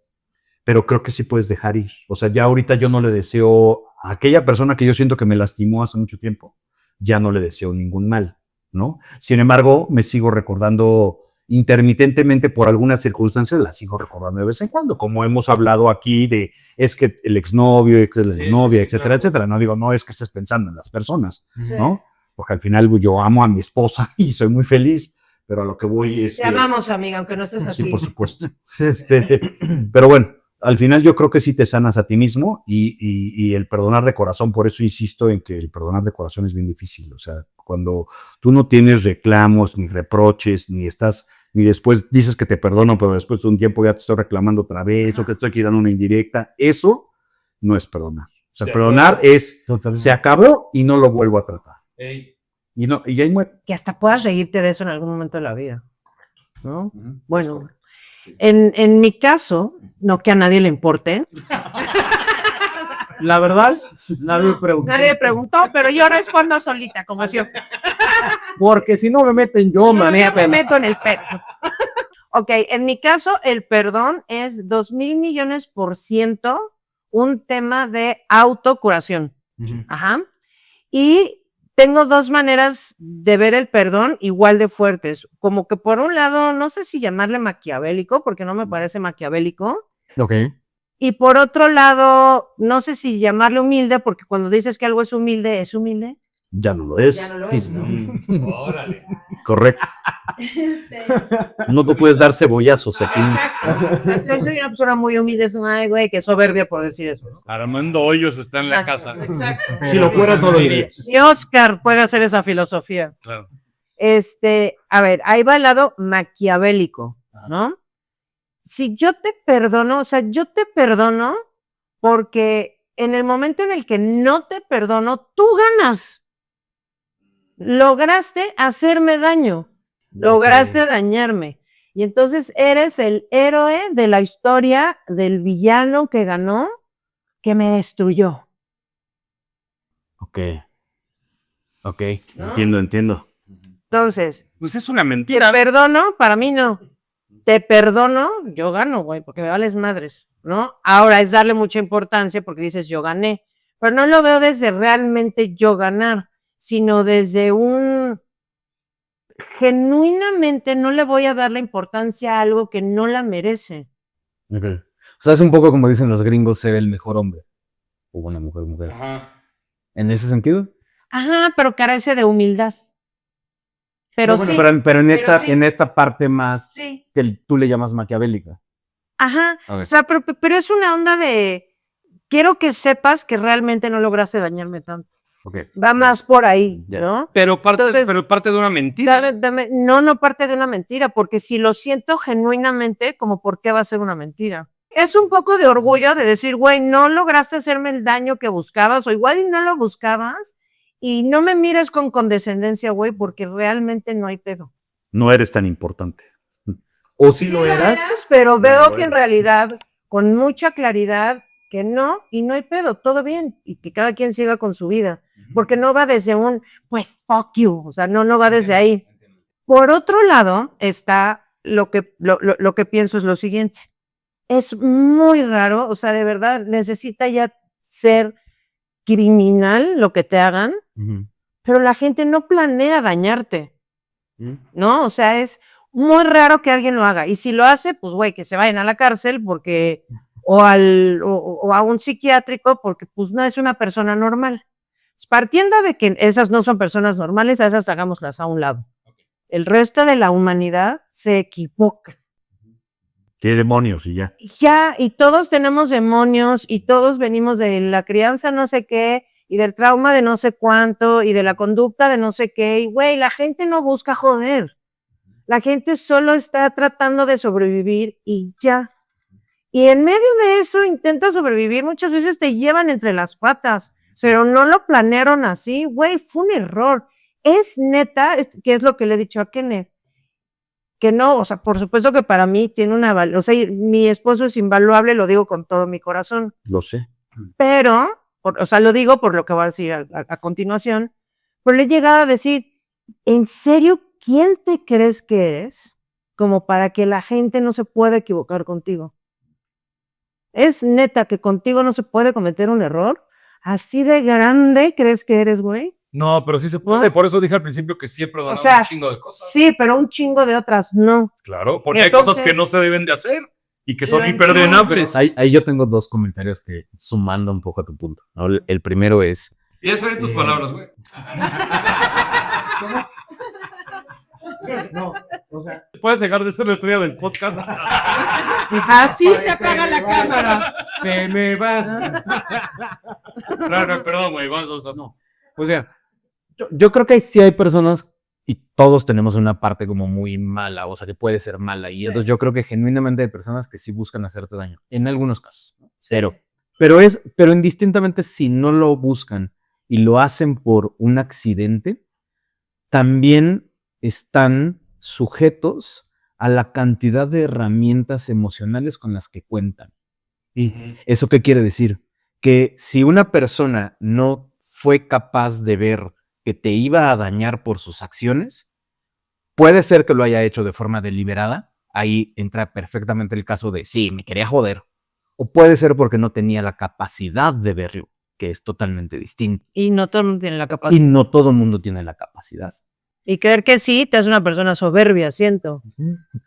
creo que sí puedes dejar ir. O sea, ya ahorita yo no le deseo a aquella persona que yo siento que me lastimó hace mucho tiempo, ya no le deseo ningún mal, ¿no? Sin embargo, me sigo recordando intermitentemente por algunas circunstancias, la sigo recordando de vez en cuando, como hemos hablado aquí de, es que el exnovio, la novia, etcétera, claro. etcétera. No digo, no es que estés pensando en las personas, Sí. ¿no? Porque al final yo amo a mi esposa y soy muy feliz, pero a lo que voy es Te que... amamos, amiga, aunque no estés aquí. Sí, por supuesto. Pero bueno, al final yo creo que sí te sanas a ti mismo y el perdonar de corazón, por eso insisto en que el perdonar de corazón es bien difícil. O sea, cuando tú no tienes reclamos, ni reproches, ni después dices que te perdono, pero después de un tiempo ya te estoy reclamando otra vez o que estoy aquí dando una indirecta, eso no es perdonar. O sea, perdonar es, se acabó y no lo vuelvo a tratar. Y ahí muere. Que hasta puedas reírte de eso en algún momento de la vida, ¿no? Bueno, en mi caso, no que a nadie le importe. La verdad, nadie preguntó. Nadie preguntó, pero yo respondo solita, como yo. Porque si no me meten yo, Me mané. meto en el perro. Ok, en mi caso, el perdón es 2,000,000,000% un tema de autocuración. Ajá. Y tengo dos maneras de ver el perdón igual de fuertes. Como que por un lado, no sé si llamarle maquiavélico, porque no me parece maquiavélico. Ok. Y por otro lado, no sé si llamarle humilde, porque cuando dices que algo es humilde, ¿es humilde? Ya no lo es. Ya no lo es, ¿no? Órale. Correcto. No te puedes dar cebollazos aquí. Exacto. O sea, soy una persona muy humilde, es una güey que soberbia por decir eso, ¿no? Armando Hoyos está en la casa. Exacto. Si lo fuera, no lo dirías. Y Oscar puede hacer esa filosofía. Claro. A ver, ahí va el lado maquiavélico, ¿no? Si yo te perdono, o sea, yo te perdono porque en el momento en el que no te perdono, tú ganas. Lograste hacerme daño, lograste dañarme. Y entonces eres el héroe de la historia del villano que ganó, que me destruyó. Ok. Ok. Entiendo. Entonces, Pues es una te mentira. perdono, para mí no. Te perdono, yo gano, güey, porque me vales madres, ¿no? Ahora es darle mucha importancia porque dices yo gané, pero no lo veo desde realmente yo ganar, sino desde genuinamente no le voy a dar la importancia a algo que no la merece. Ok. O sea, es un poco como dicen los gringos, ser el mejor hombre. O una mujer. Ajá. ¿En ese sentido? Ajá, pero carece de humildad. Pero No, bueno, sí, pero sí. en esta parte más sí. que tú le llamas maquiavélica. Ajá, Ok. o sea, pero es una onda de quiero que sepas que realmente no lograste dañarme tanto. Ok. Va más por ahí, Ya. ¿no? Pero parte Entonces, de una mentira. No parte de una mentira, porque si lo siento genuinamente, como por qué va a ser una mentira. Es un poco de orgullo de decir, güey, no lograste hacerme el daño que buscabas, o igual y no lo buscabas, y no me mires con condescendencia, güey, porque realmente no hay pedo. No eres tan importante. O si lo eras. Pero veo lo que en eres. realidad, con mucha claridad, que no, y no hay pedo, todo bien, y que cada quien siga con su vida, porque no va desde pues, fuck you, o sea, no va desde ahí. Por otro lado, está lo que pienso es lo siguiente. Es muy raro, o sea, de verdad, necesita ya ser criminal lo que te hagan, pero la gente no planea dañarte, ¿no? O sea, es muy raro que alguien lo haga. Y si lo hace, pues, güey, que se vayan a la cárcel porque, o a un psiquiátrico porque, pues, no es una persona normal. Partiendo de que esas no son personas normales, a esas hagámoslas a un lado. El resto de la humanidad se equivoca. Tiene demonios y ya. Ya, y todos tenemos demonios y todos venimos de la crianza no sé qué y del trauma de no sé cuánto y de la conducta de no sé qué. Y güey, la gente no busca joder. La gente solo está tratando de sobrevivir y ya. Y en medio de eso intenta sobrevivir, muchas veces te llevan entre las patas, pero no lo planearon así. Güey, fue un error. Es neta, que es lo que le he dicho a Kenneth, que no, o sea, por supuesto que para mí tiene una valía, o sea, mi esposo es invaluable, lo digo con todo mi corazón, Lo sé. pero, o sea, lo digo por lo que voy a decir a continuación, pero le he llegado a decir, ¿en serio quién te crees que eres como para que la gente no se pueda equivocar contigo? ¿Es neta que contigo no se puede cometer un error? ¿Así de grande crees que eres, güey? No, pero sí se puede. ¿No? Por eso dije al principio que sí he perdonado O sea, un chingo de cosas. Sí, pero un chingo de otras no. Claro, porque Entonces, hay cosas que no se deben de hacer y que son lo imperdonables. Ahí yo tengo dos comentarios que sumando un poco a tu punto, ¿no? El primero es, Piensa en tus palabras, güey. No, Puedes dejar de ser la estrella del podcast. Así se apaga la cámara. Te me vas. No, perdón, güey. No. O sea, yo creo que sí hay personas y todos tenemos una parte como muy mala, o sea, que puede ser mala. Y entonces yo creo que genuinamente hay personas que sí buscan hacerte daño. En algunos casos, ¿no? Cero. Pero indistintamente si no lo buscan y lo hacen por un accidente, también están sujetos a la cantidad de herramientas emocionales con las que cuentan. ¿Y eso qué quiere decir? Que si una persona no fue capaz de ver que te iba a dañar por sus acciones, puede ser que lo haya hecho de forma deliberada. Ahí entra perfectamente el caso de sí, me quería joder. O puede ser porque no tenía la capacidad de verlo, que es totalmente distinto. Y no todo el mundo tiene la Y capacidad. no todo el mundo tiene la capacidad. Y creer que sí te hace una persona soberbia, siento.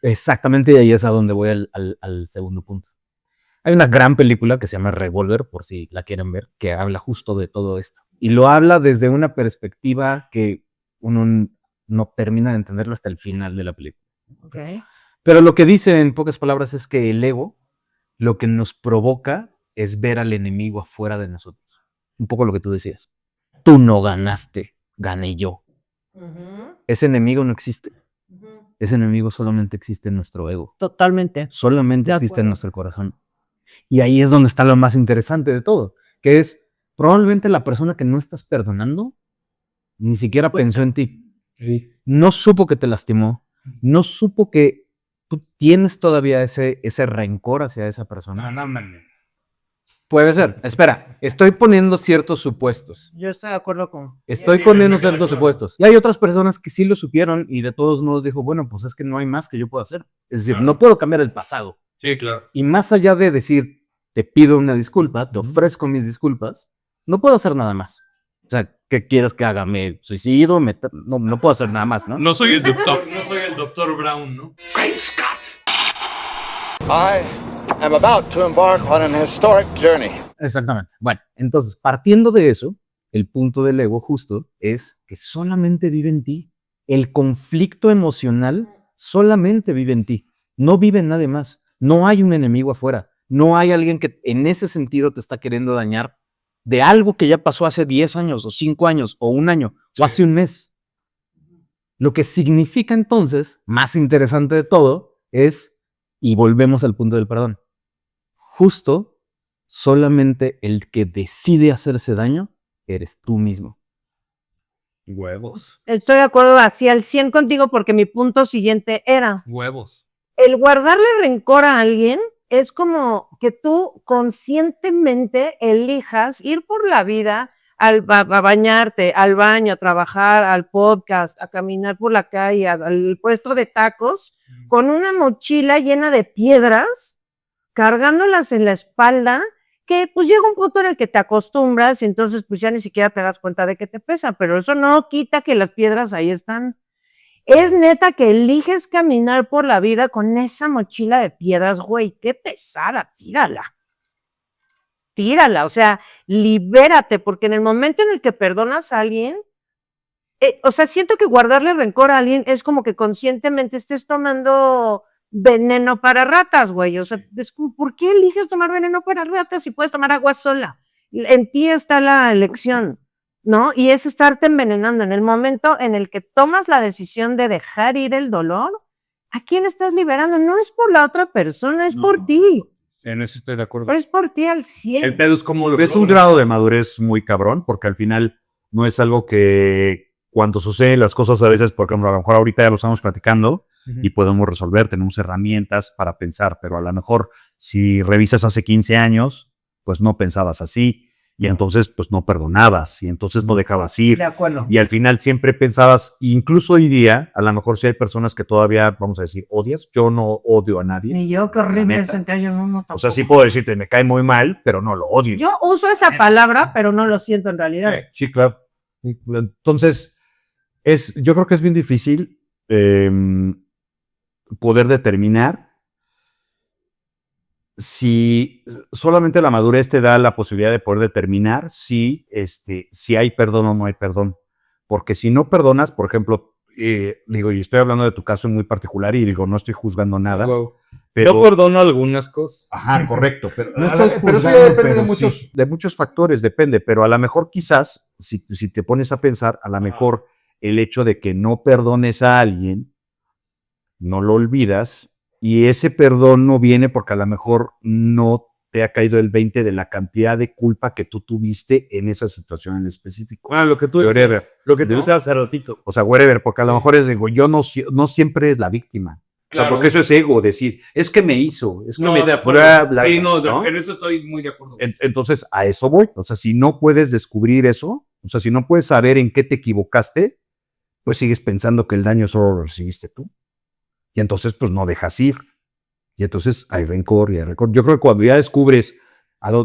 Exactamente, y ahí es a donde voy al segundo punto. Hay una gran película que se llama Revolver, por si la quieren ver, que habla justo de todo esto. Y lo habla desde una perspectiva que uno no termina de entenderlo hasta el final de la película. Okay. Pero lo que dice en pocas palabras es que el ego lo que nos provoca es ver al enemigo afuera de nosotros. Un poco lo que tú decías. Tú no ganaste, gané yo. Ese enemigo no existe. Ese enemigo solamente existe en nuestro ego. Totalmente. Solamente De existe en acuerdo. nuestro corazón. Y ahí es donde está lo más interesante de todo, que es probablemente la persona que no estás perdonando ni siquiera pensó en ti. No supo que te lastimó, no supo que tú tienes todavía ese rencor hacia esa persona. No, man. Puede ser. Espera, estoy poniendo ciertos supuestos. Yo estoy de acuerdo con. Estoy poniendo ciertos supuestos. Y hay otras personas que sí lo supieron y de todos modos dijo, bueno, pues es que no hay más que yo pueda hacer. Es decir, Claro. no puedo cambiar el pasado. Sí, claro. Y más allá de decir, te pido una disculpa, te ofrezco mis disculpas, no puedo hacer nada más. O sea, ¿qué quieres que haga? ¿Me suicido? No puedo hacer nada más, ¿no? No soy el doctor Brown, ¿no? I am about to embark on an historic journey. Exactamente. Bueno, entonces, partiendo de eso, el punto del ego justo es que solamente vive en ti. El conflicto emocional solamente vive en ti. No vive en nadie más. No hay un enemigo afuera. No hay alguien que en ese sentido te está queriendo dañar de algo que ya pasó hace 10 años o 5 años o un año o hace un mes. Lo que significa entonces, más interesante de todo, es, y volvemos al punto del perdón, justo solamente el que decide hacerse daño eres tú mismo. Huevos. Estoy de acuerdo así al 100 contigo porque mi punto siguiente era, Huevos. el guardarle rencor a alguien es como que tú conscientemente elijas ir por la vida a bañarte, al baño, a trabajar, al podcast, a caminar por la calle, al puesto de tacos, con una mochila llena de piedras, cargándolas en la espalda, que pues llega un punto en el que te acostumbras y entonces pues ya ni siquiera te das cuenta de que te pesa, pero eso no quita que las piedras ahí están. Es neta que eliges caminar por la vida con esa mochila de piedras, güey, qué pesada, tírala. Tírala, o sea, libérate, porque en el momento en el que perdonas a alguien, o sea, siento que guardarle rencor a alguien es como que conscientemente estés tomando veneno para ratas, güey. O sea, es como, ¿por qué eliges tomar veneno para ratas si puedes tomar agua sola? En ti está la elección, ¿no? Y es estarte envenenando. En el momento en el que tomas la decisión de dejar ir el dolor, ¿a quién estás liberando? No es por la otra persona, es por ti. En eso estoy de acuerdo. Es por ti al 100. El pedo es como lo Es un grado de madurez muy cabrón, porque al final no es algo que cuando suceden las cosas a veces, porque a lo mejor ahorita ya lo estamos platicando y podemos resolver, tenemos herramientas para pensar, pero a lo mejor si revisas hace 15 años, pues no pensabas así y entonces pues no perdonabas y entonces no dejabas ir. De acuerdo. Y al final siempre pensabas, incluso hoy día, a lo mejor sí hay personas que todavía, vamos a decir, odias. Yo no odio a nadie. Ni yo, qué horrible Neta. me sentía yo, no, O sea, sí puedo decirte, me cae muy mal, pero no lo odio. Yo uso esa palabra, pero no lo siento en realidad. Sí, claro. Entonces, yo creo que es bien difícil poder determinar si solamente la madurez te da la posibilidad de poder determinar si hay perdón o no hay perdón. Porque si no perdonas, por ejemplo, digo, y estoy hablando de tu caso muy particular y digo, no estoy juzgando nada, Wow. pero... Yo perdono algunas cosas. Ajá, correcto. Pero, No estás pero eso ya juzgando, depende pero de muchos factores, depende. Pero a lo mejor quizás, si te pones a pensar, a lo mejor el hecho de que no perdones a alguien, no lo olvidas, y ese perdón no viene porque a lo mejor no te ha caído el 20 de la cantidad de culpa que tú tuviste en esa situación en específico. Ah, lo que tú Whatever. lo que te ¿No? dije hace ratito. O sea, whatever, porque a lo mejor es, digo, yo no siempre es la víctima. O sea, Claro. porque eso es ego, decir, es que me hizo, es que No, me... de acuerdo. bla, bla, Sí, no, ¿no? en eso estoy muy de acuerdo. Entonces, a eso voy. O sea, si no puedes descubrir eso, o sea, si no puedes saber en qué te equivocaste, pues sigues pensando que el daño solo lo recibiste tú. Y entonces, pues no dejas ir. Y entonces hay rencor y hay rencor. Yo creo que cuando ya descubres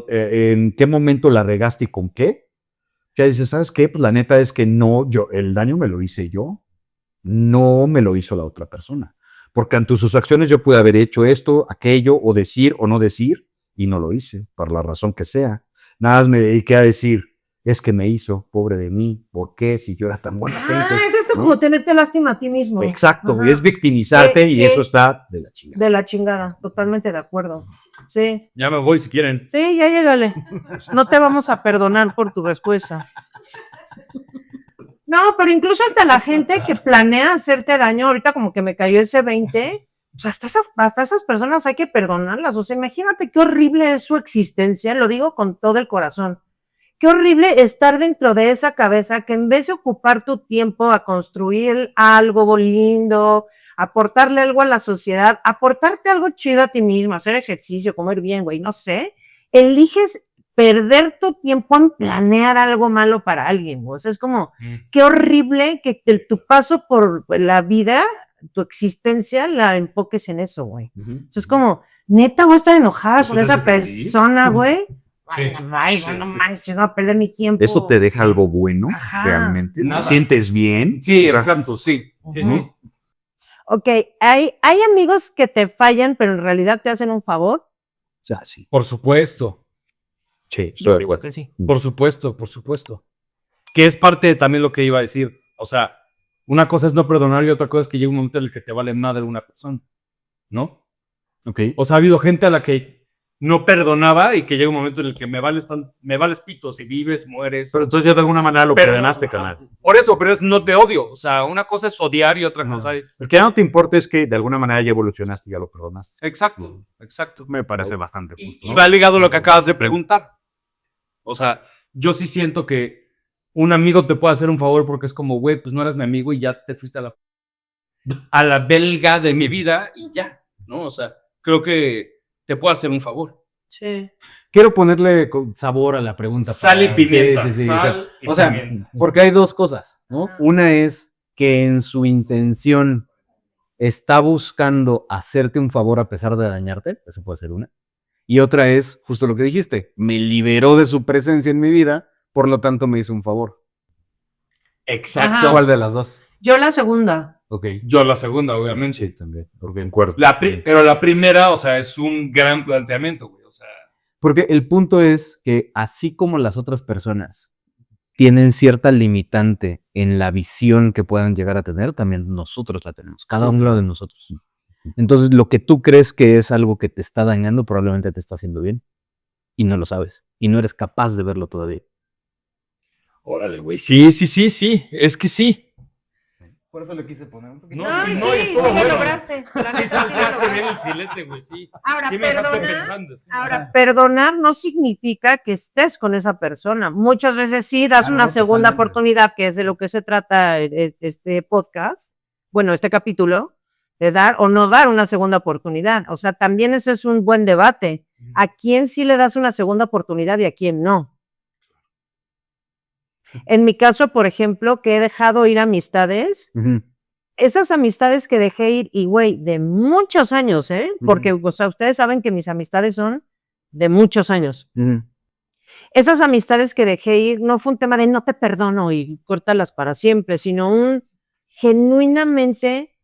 en qué momento la regaste y con qué, ya dices, ¿sabes qué? Pues la neta es que no, el daño me lo hice yo, no me lo hizo la otra persona. Porque ante sus acciones yo pude haber hecho esto, aquello, o decir o no decir, y no lo hice, por la razón que sea. Nada más me dediqué a decir, es que me hizo, pobre de mí, ¿por qué? Si yo era tan buena gente. Es esto ¿no? como tenerte lástima a ti mismo. Exacto, Ajá. es victimizarte y ¿Qué? eso está de la chingada. De la chingada, totalmente de acuerdo. Sí, Ya me voy si quieren. sí, ya llégale. No te vamos a perdonar por tu respuesta. No, pero incluso hasta la gente que planea hacerte daño, ahorita como que me cayó ese 20, pues hasta esas personas hay que perdonarlas. O sea, imagínate qué horrible es su existencia, lo digo con todo el corazón. Qué horrible estar dentro de esa cabeza que en vez de ocupar tu tiempo a construir algo lindo, aportarle algo a la sociedad, aportarte algo chido a ti mismo, hacer ejercicio, comer bien, güey, no sé, eliges perder tu tiempo en planear algo malo para alguien, güey. O sea, es como, qué horrible que tu paso por la vida, tu existencia, la enfoques en eso, güey. O sea, es como, neta, voy a estar enojada ¿Eso con te esa hace feliz? persona, güey. Sí. Ay, no manches, no voy a perder mi tiempo. ¿Eso te deja algo bueno Ajá. realmente? Nada. ¿Te sientes bien? Sí, O sea, exacto, sí. Sí, Ujú. sí. Ok, hay amigos que te fallan, pero en realidad te hacen un favor. o sea, sí. Por supuesto. Sí, Yo creo que sí. Por supuesto, por supuesto. Que es parte de también lo que iba a decir. O sea, una cosa es no perdonar y otra cosa es que llega un momento en el que te vale madre una persona. ¿No? Ok. O sea, ha habido gente a la que no perdonaba y que llega un momento en el que me vales pito. Si vives, mueres. Pero entonces ya de alguna manera lo Pero- perdonaste, canal. Por eso, pero no te odio. O sea, una cosa es odiar y otra cosa es... El que ya no te importa es que de alguna manera ya evolucionaste y ya lo perdonaste. Exacto, exacto. Me parece bastante Y, justo. y ¿no? va ligado a lo que acabas de preguntar. O sea, yo sí siento que un amigo te puede hacer un favor porque es como, güey, pues no eres mi amigo y ya te fuiste a la belga de mi vida y ya, ¿no? O sea, creo que te puedo hacer un favor. Sí. Quiero ponerle sabor a la pregunta. Sal y pimienta. Sí, sí, sí. Sal y O sea, pimienta. porque hay dos cosas, ¿no? Una es que en su intención está buscando hacerte un favor a pesar de dañarte, eso puede ser una. Y otra es justo lo que dijiste, me liberó de su presencia en mi vida, por lo tanto me hizo un favor. Exacto. Ajá. ¿Cuál de las dos? Yo la segunda. Ok. Yo la segunda, obviamente. Sí, también. Porque concuerdo. Pero la primera, o sea, es un gran planteamiento, güey. O sea, Porque el punto es que así como las otras personas tienen cierta limitante en la visión que puedan llegar a tener, también nosotros la tenemos, cada uno de nosotros. Entonces, lo que tú crees que es algo que te está dañando, probablemente te está haciendo bien y no lo sabes y no eres capaz de verlo todavía. órale, güey. Sí, sí, sí, sí. Es que sí. Por eso le quise poner un poquito. Ay, no, sí, estuvo sí lo bueno. lograste. La Sí, neta, sí lo saltaste bien lograste. el filete, güey, sí. Ahora, Sí me dejaste perdonar, pensando. Sí. ahora, perdonar no significa que estés con esa persona. Muchas veces sí das no, una no, segunda totalmente. oportunidad, que es de lo que se trata este podcast, bueno, este capítulo, de dar o no dar una segunda oportunidad. O sea, también ese es un buen debate. ¿A quién sí le das una segunda oportunidad y a quién no? En mi caso, por ejemplo, que he dejado ir amistades, Ujú. esas amistades que dejé ir, y güey, de muchos años, ¿eh? Porque, o sea, ustedes saben que mis amistades son de muchos años. Ujú. Esas amistades que dejé ir no fue un tema de no te perdono y córtalas para siempre, sino un genuinamente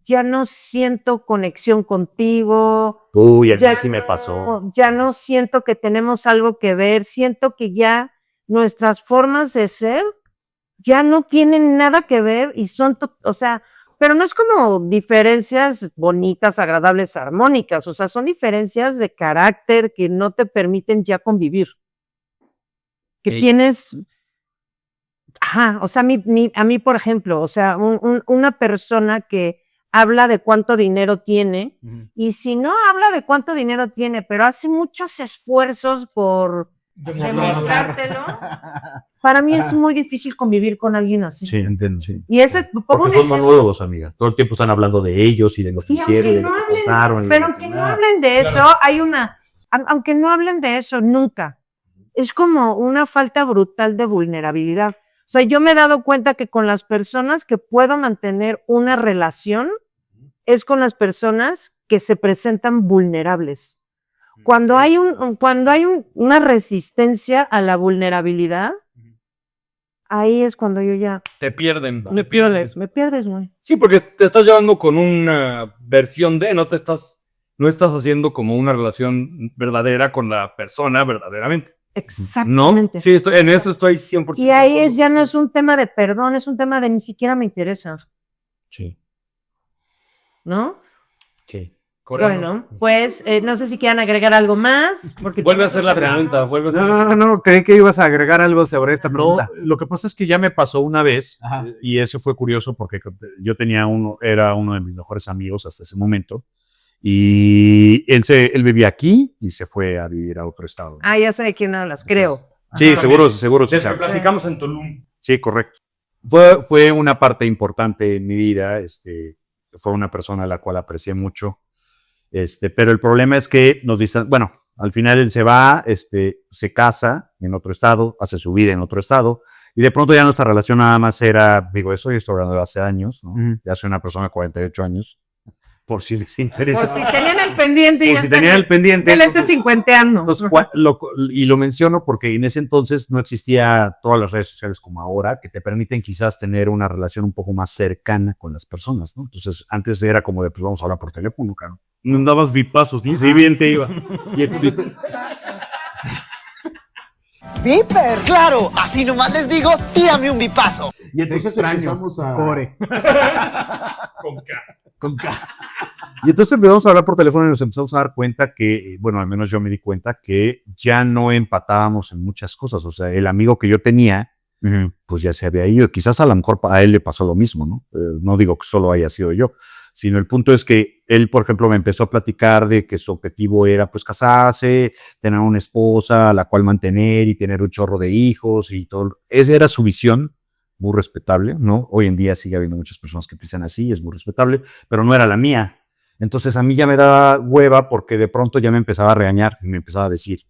ya no siento conexión contigo. Uy, a Ya mí sí me pasó. ya no siento que tenemos algo que ver, siento que ya nuestras formas de ser ya no tienen nada que ver y son, o sea, pero no es como diferencias bonitas, agradables, armónicas, o sea, son diferencias de carácter que no te permiten ya convivir. Que Ey. tienes, ajá, o sea, a mí, por ejemplo, o sea, una persona que habla de cuánto dinero tiene, y si no habla de cuánto dinero tiene, pero hace muchos esfuerzos por demostrártelo, para mí es muy difícil convivir con alguien así. Sí, entiendo, sí. Y ese, por Porque un son ejemplo, monólogos, amiga. Todo el tiempo están hablando de ellos y del y noticiero y aunque de no lo que hablen, pasaron. y pero de aunque no nada. hablen de eso, hay una, aunque no hablen de eso nunca, es como una falta brutal de vulnerabilidad. O sea, yo me he dado cuenta que con las personas que puedo mantener una relación es con las personas que se presentan vulnerables. Cuando hay una resistencia a la vulnerabilidad, ahí es cuando yo ya Te pierden. me pierdes, güey. Sí, porque te estás llevando con una versión de, no estás haciendo como una relación verdadera con la persona verdaderamente. ¿No? Exactamente. Sí, en eso estoy 100%. Y ahí ya no es un tema de perdón, es un tema de ni siquiera me interesa, Sí. ¿no? Sí. Bueno, pues no sé si quieran agregar algo más. Porque Vuelve a hacer la pregunta. No, creí que ibas a agregar algo sobre esta No, pregunta. lo que pasa es que ya me pasó una vez Ajá. y eso fue curioso porque yo tenía era uno de mis mejores amigos hasta ese momento y él vivía aquí y se fue a vivir a otro estado. Ah, ya sé de quién hablas, creo. Sí, seguro sí. Desde sabe. que platicamos en Tulum. Sí, correcto. Fue una parte importante en mi vida, fue una persona a la cual aprecié mucho, pero el problema es que bueno, al final él se va, se casa en otro estado, hace su vida en otro estado, y de pronto ya nuestra relación nada más era, digo, eso yo estoy hablando de hace años, ¿no? Ya soy una persona de 48 años, por si les interesa. Por si tenían el pendiente. Por ya si están tenían el pendiente. él ese cincuenteando. Entonces, y lo menciono porque en ese entonces no existía todas las redes sociales como ahora, que te permiten quizás tener una relación un poco más cercana con las personas, ¿no? Entonces, antes era como de, pues vamos a hablar por teléfono, claro. No dabas vipazos, ni si bien te iba. Y ¡Viper! Claro, así nomás les digo, tírame un bipazo. Y entonces empezamos a... Core. Con K. Y entonces empezamos a hablar por teléfono y nos empezamos a dar cuenta que, bueno, al menos yo me di cuenta que ya no empatábamos en muchas cosas. O sea, el amigo que yo tenía, pues ya se había ido. Quizás a lo mejor a él le pasó lo mismo, ¿no? No digo que solo haya sido yo, sino el punto es que él, por ejemplo, me empezó a platicar de que su objetivo era pues casarse, tener una esposa a la cual mantener y tener un chorro de hijos y todo. Esa era su visión, muy respetable, ¿no? Hoy en día sigue habiendo muchas personas que piensan así, es muy respetable, pero no era la mía. Entonces a mí ya me daba hueva porque de pronto ya me empezaba a regañar y me empezaba a decir,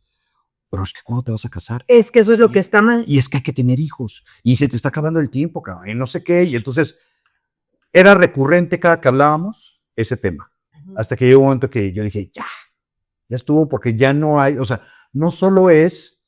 pero es que ¿cuándo te vas a casar? Es que eso es lo que está mal. Y es que hay que tener hijos y se te está acabando el tiempo, cabrón, y no sé qué. Y entonces era recurrente cada que hablábamos ese tema. Hasta que llegó un momento que yo dije, ya estuvo, porque ya no hay, o sea, no solo es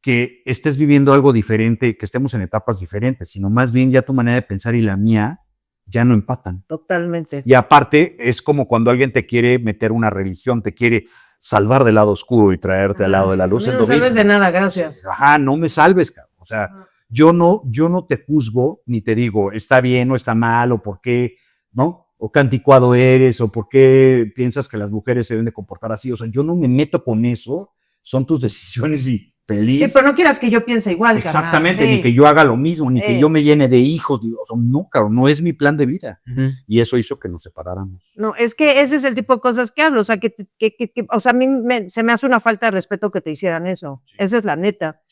que estés viviendo algo diferente, que estemos en etapas diferentes, sino más bien ya tu manera de pensar y la mía ya no empatan. Totalmente. Y aparte, es como cuando alguien te quiere meter una religión, te quiere salvar del lado oscuro y traerte al lado de la luz. No es me lo salves mismo. de nada, gracias. Ajá, no me salves, cabrón. O sea, yo no te juzgo ni te digo está bien o está mal o por qué, ¿no? O qué anticuado eres o por qué piensas que las mujeres se deben de comportar así. O sea, yo no me meto con eso. Son tus decisiones y feliz. Sí, pero no quieras que yo piense igual, Exactamente, carnal. ni que yo haga lo mismo, ni que Sí. yo me llene de hijos. O sea, no, cabrón, no es mi plan de vida. Y eso hizo que nos separáramos. No, es que ese es el tipo de cosas que hablo. O sea, o sea, a mí se me hace una falta de respeto que te hicieran eso. Esa es la neta.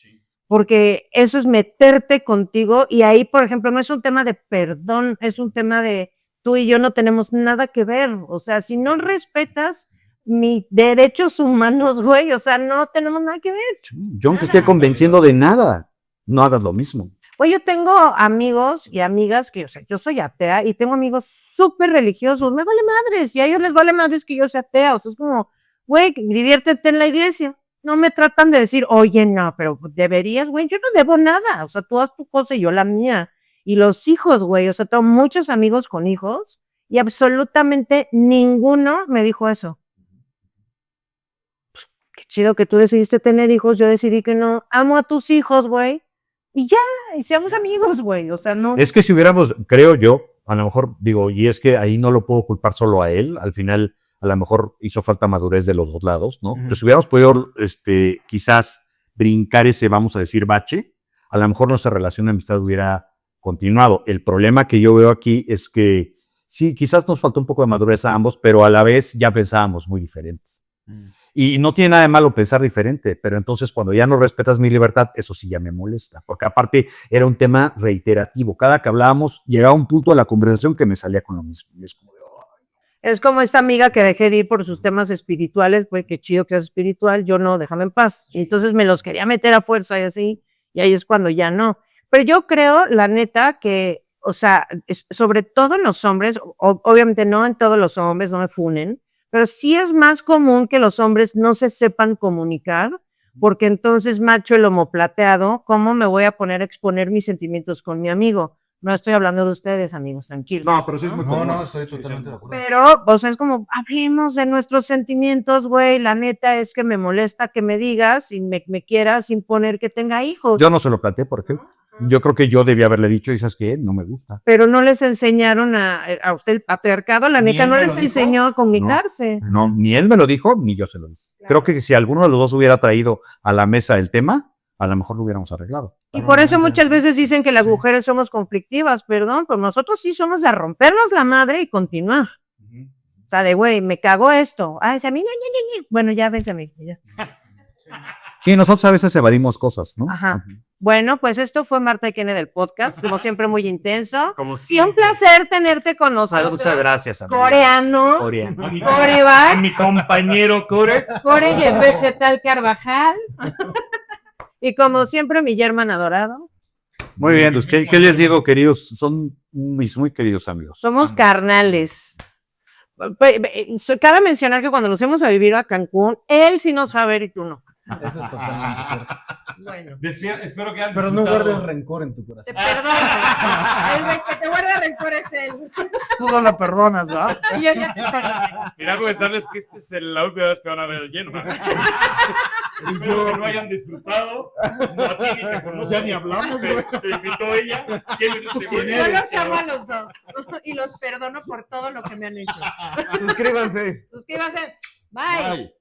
Porque eso es meterte contigo y ahí, por ejemplo, no es un tema de perdón, es un tema de tú y yo no tenemos nada que ver. O sea, si no respetas mis derechos humanos, güey, o sea, no tenemos nada que ver. Yo no te estoy convenciendo de nada. No hagas lo mismo. Güey, yo tengo amigos y amigas que, o sea, yo soy atea y tengo amigos súper religiosos, me vale madres, y a ellos les vale madres que yo sea atea, o sea, es como, güey, diviértete en la iglesia. No me tratan de decir, oye, no, pero deberías, güey, yo no debo nada, o sea, tú haz tu cosa y yo la mía. Y los hijos, güey, o sea, tengo muchos amigos con hijos y absolutamente ninguno me dijo eso. Pues, qué chido que tú decidiste tener hijos, yo decidí que no. Amo a tus hijos, güey, y ya, y seamos amigos, güey. O sea, no. Es que si hubiéramos, creo yo, a lo mejor digo, y es que ahí no lo puedo culpar solo a él, al final a lo mejor hizo falta madurez de los dos lados, ¿no? Pero si hubiéramos podido, quizás brincar ese, vamos a decir, bache, a lo mejor nuestra relación de amistad hubiera continuado. El problema que yo veo aquí es que sí, quizás nos faltó un poco de madurez a ambos, pero a la vez ya pensábamos muy diferente. Y no tiene nada de malo pensar diferente, pero entonces cuando ya no respetas mi libertad, eso sí ya me molesta, porque aparte era un tema reiterativo. Cada que hablábamos llegaba un punto de la conversación que me salía con lo mismo. Y es como de, Es como esta amiga que dejé de ir por sus temas espirituales, güey, qué chido que es espiritual, yo no, déjame en paz. Y entonces me los quería meter a fuerza y así, y ahí es cuando ya no. Pero yo creo, la neta, que, o sea, sobre todo en los hombres, obviamente no en todos los hombres, no me funen, pero sí es más común que los hombres no se sepan comunicar, porque entonces, macho el lomo plateado, ¿cómo me voy a poner a exponer mis sentimientos con mi amigo? No estoy hablando de ustedes, amigos, tranquilos. no, pero sí es muy común. No, estoy totalmente de acuerdo. Pero, o sea, es como, hablemos de nuestros sentimientos, güey. La neta es que me molesta que me digas y me quieras imponer que tenga hijos. Yo no se lo planteé, por ejemplo. Yo creo que yo debía haberle dicho, y sabes qué, no me gusta. Pero no les enseñaron a usted el patriarcado, la neta no les enseñó a comunicarse. No, ni él me lo dijo, ni yo se lo dije. Creo que si alguno de los dos hubiera traído a la mesa el tema, a lo mejor lo hubiéramos arreglado. Y por eso muchas veces dicen que las mujeres somos conflictivas, perdón, pero nosotros sí somos de rompernos la madre y continuar. O sea, de güey, me cago esto. Ah, es a mí, bueno, ya ves a mí. Ya. Sí, nosotros a veces evadimos cosas, ¿no? Ajá. Bueno, pues esto fue Marta y Kene del podcast, como siempre muy intenso. Como Y un siempre. placer tenerte con nosotros. Muchas gracias, amigo. Coreano, Coreano. A mi, Coreback. a mi compañero Core. Core y el vegetal Carvajal. Y como siempre, mi German adorado. Muy bien, pues, ¿qué les digo, queridos? Son mis muy queridos amigos. Somos carnales. Cabe mencionar que cuando nos fuimos a vivir a Cancún, él sí nos va a ver y tú no. Eso es totalmente cierto. Bueno. Espero que hayan Pero no disfrutado. guardes rencor en tu corazón. Te perdono. El que te guarda rencor es él. Tú no la perdonas, ¿no? Y yo ya te perdoné. Quería comentarles que esta es la última vez que van a ver el lleno. Espero que no hayan disfrutado. No a ti ni te conozco. Ya ni hablamos, güey. Te invitó ella. ¿Quién es este güey? Yo los amo a los dos. Y los perdono por todo lo que me han hecho. Suscríbanse. Suscríbanse. Bye.